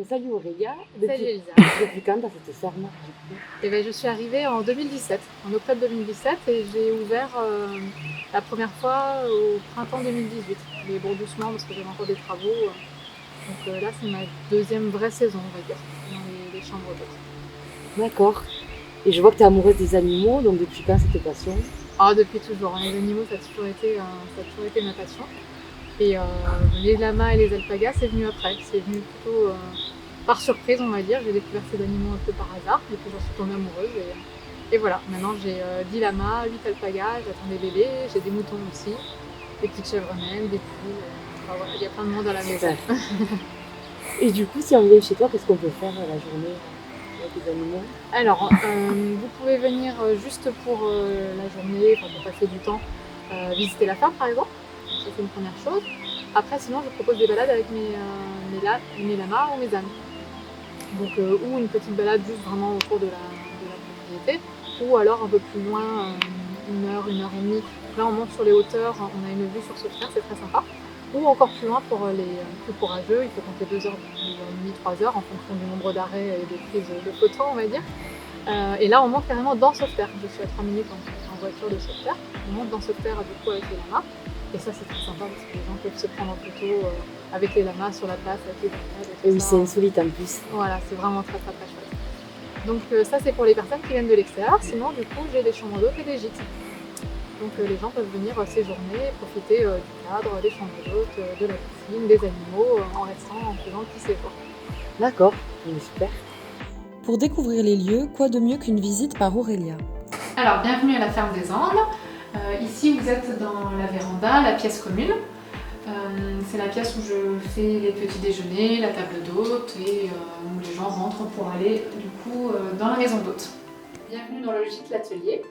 Salut Aurélia, Salut Elisa. depuis quand t'as cette ferme du coup? Et ben, je suis arrivée en 2017, en octobre 2017, et j'ai ouvert la première fois au printemps 2018. Mais bon, doucement parce que j'avais encore des travaux. Donc là, c'est ma deuxième vraie saison, on va dire, dans les chambres d'hôtes. D'accord. Et je vois que t'es amoureuse des animaux, donc depuis quand cette passion? Ah, depuis toujours, hein, les animaux, ça a toujours été ma passion. Et les lamas et les alpagas, c'est venu après. C'est venu plutôt par surprise, on va dire. J'ai découvert ces animaux un peu par hasard, et puis j'en suis tombée amoureuse. Et voilà, maintenant j'ai 10 lamas, 8 alpagas, j'attends des bébés, j'ai des moutons aussi, des petites chèvres naines, des poules. Enfin, voilà, il y a plein de monde à la maison. Super. Et du coup, si on vient chez toi, qu'est-ce qu'on peut faire la journée avec les animaux? Alors, vous pouvez venir juste pour la journée, enfin, pour passer du temps, visiter la ferme par exemple. Ça, c'est une première chose. Après, sinon, je propose des balades avec mes lamas ou mes ânes. Donc, ou une petite balade juste vraiment autour de la propriété, ou alors un peu plus loin, 1 heure, 1 heure et demie. Là, on monte sur les hauteurs, on a une vue sur Sauveterre, c'est très sympa. Ou encore plus loin pour les plus courageux, il faut compter 2 heures, 2 heures et demie, 3 heures en fonction du nombre d'arrêts et des prises de photos, on va dire. Et là, on monte carrément dans Sauveterre. Je suis à 3 minutes en voiture de Sauveterre. On monte dans Sauveterre du coup avec les lamas. Et ça, c'est très sympa parce que les gens peuvent se prendre en photo avec les lamas sur la place, avec les baignades et Et tout oui, ça. c'est insolite en plus. Voilà, c'est vraiment très très très chouette. Donc ça, c'est pour les personnes qui viennent de l'extérieur. Sinon, du coup, j'ai des chambres d'hôtes et des gîtes. Donc les gens peuvent venir séjourner, profiter du cadre, des chambres d'hôtes, de la piscine, des animaux, en restant, en faisant le petit séjour. D'accord, super. Pour découvrir les lieux, quoi de mieux qu'une visite par Aurélia? Alors, bienvenue à la ferme des Angles. Ici, vous êtes dans la véranda, la pièce commune. C'est la pièce où je fais les petits déjeuners, la table d'hôte et où les gens rentrent pour aller du coup dans la maison d'hôte. Bienvenue dans le gîte L'Atelier.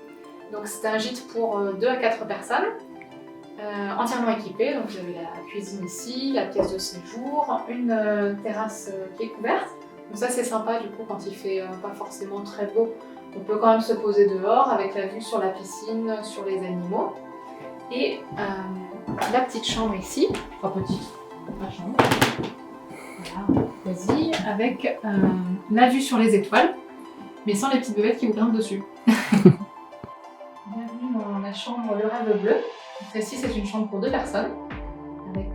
Donc c'est un gîte pour 2 à 4 personnes, entièrement équipé. Donc vous avez la cuisine ici, la pièce de séjour, une terrasse qui est couverte. Donc ça c'est sympa du coup quand il fait pas forcément très beau. On peut quand même se poser dehors avec la vue sur la piscine, sur les animaux. Et la petite chambre ici, enfin petite, ma chambre, voilà, cosy, avec la vue sur les étoiles, mais sans les petites bébêtes qui vous grimpent dessus. Bienvenue dans la chambre Le Rêve Bleu. Celle-ci, c'est une chambre pour 2 personnes, avec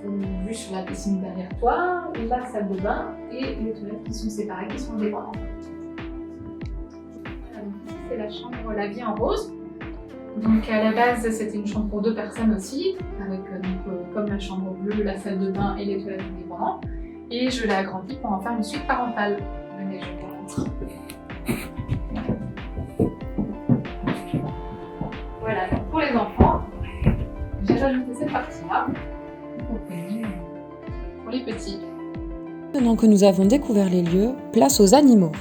une vue sur la piscine derrière toi, la salle de bain et les toilettes qui sont séparées, qui sont indépendantes. Voilà, donc ici, c'est la chambre La Vie en Rose. Donc à la base, c'était une chambre pour 2 personnes aussi, avec comme la chambre bleue, la salle de bain et les toilettes indépendantes. Et je l'ai agrandie pour en faire une suite parentale. Venez, je vous montre. Voilà, donc pour les enfants, j'ai rajouté cette partie-là pour les petits. Maintenant que nous avons découvert les lieux, place aux animaux.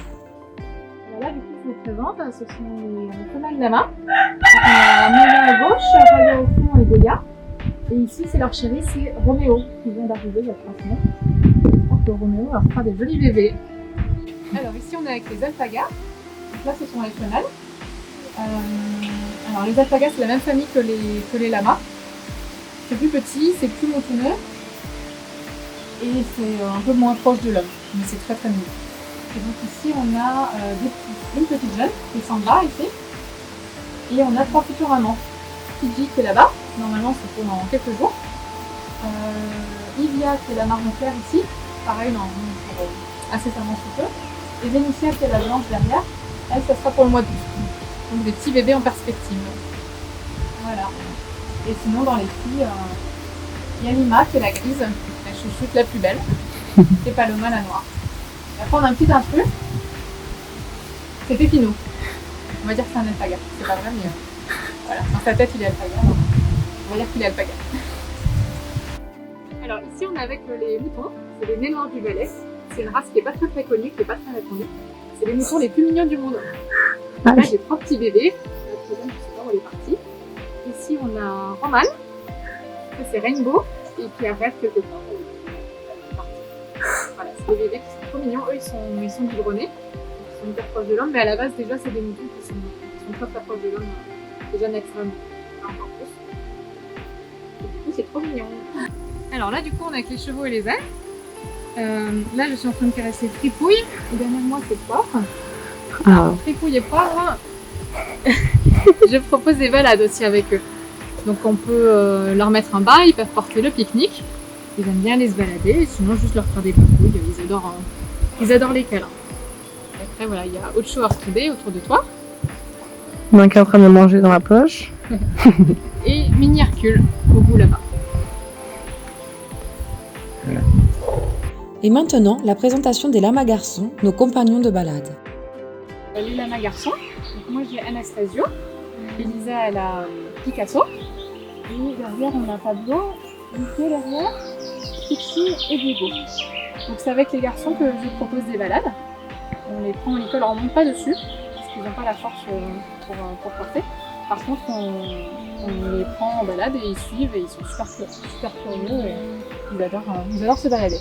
Alors là, du coup, je vous présente, ce sont les femelles lamas. Donc, on a Moya à gauche, Raya au fond et Goya. Et ici, c'est leur chéri, c'est Roméo, qui vient d'arriver il y a 3 semaines. Donc Roméo leur fera des jolis bébés. Alors ici, on est avec les alpagas. Donc là, ce sont les femelles. Alors les alpagas, c'est la même famille que les lamas. C'est plus petit, c'est plus moutonneux. Et c'est un peu moins proche de l'homme. Mais c'est très très mignon. Et donc ici, on a une petite jeune qui s'en va ici. Et on a 3 futures mamans. Fiji qui est là-bas, normalement c'est pour dans quelques jours. Ivia qui est la marron clair ici, pareil, normalement pour incessamment sous peu. Et Vénitia qui est la blanche derrière, elle ça sera pour le mois d'août. Donc des petits bébés en perspective. Voilà. Et sinon dans les filles, il y a Lima qui est la grise, la chouchoute la plus belle, et Paloma la noire. Et après on a un petit intrus, c'est Pépino. On va dire que c'est un alpaga, c'est pas vrai mais voilà, dans sa tête il est alpaga, donc on va dire qu'il est alpaga. Alors ici on est avec les moutons, c'est les nez noirs du Valais. C'est une race qui n'est pas très très connue, qui n'est pas très répandue. C'est les moutons les plus mignons du monde. Là j'ai 3 petits bébés, la troisième je sais pas où elle est partie. Ici on a Roman, ça c'est Rainbow, et puis après quelque part elle est partie. Voilà, c'est des bébés qui sont trop mignons, eux ils sont biberonnés, ils sont hyper proches de l'homme, mais à la base déjà c'est des moutons qui sont très très proches de l'homme. Déjà extrêmement, encore plus. Et du coup, c'est trop mignon. Alors là, du coup, on a avec les chevaux et les ânes. Là, je suis en train de caresser Fripouille. Derrière moi, c'est Poivre. Ah. Fripouille et Poivre, je propose des balades aussi avec eux. Donc on peut leur mettre un bas, ils peuvent porter le pique-nique. Ils aiment bien aller se balader, et sinon juste leur faire des papouilles, ils adorent les câlins. Et après voilà, il y a Ocho Orchidée autour de toi. Il y en a qui est en train de manger dans la poche. Et Mini Hercule au bout là-bas. Et maintenant, la présentation des lamas garçons, nos compagnons de balade. Les lamas garçons. Donc moi j'ai Anastasio, Elisa elle a Picasso. Et derrière on a Pablo, Nico derrière, Pixie et Diego. Donc c'est avec les garçons que je propose des balades. On les prend en école, alors on ne monte pas dessus, parce qu'ils n'ont pas la force pour porter. Par contre on les prend en balade et ils suivent et ils sont super curieux et ils adorent se balader.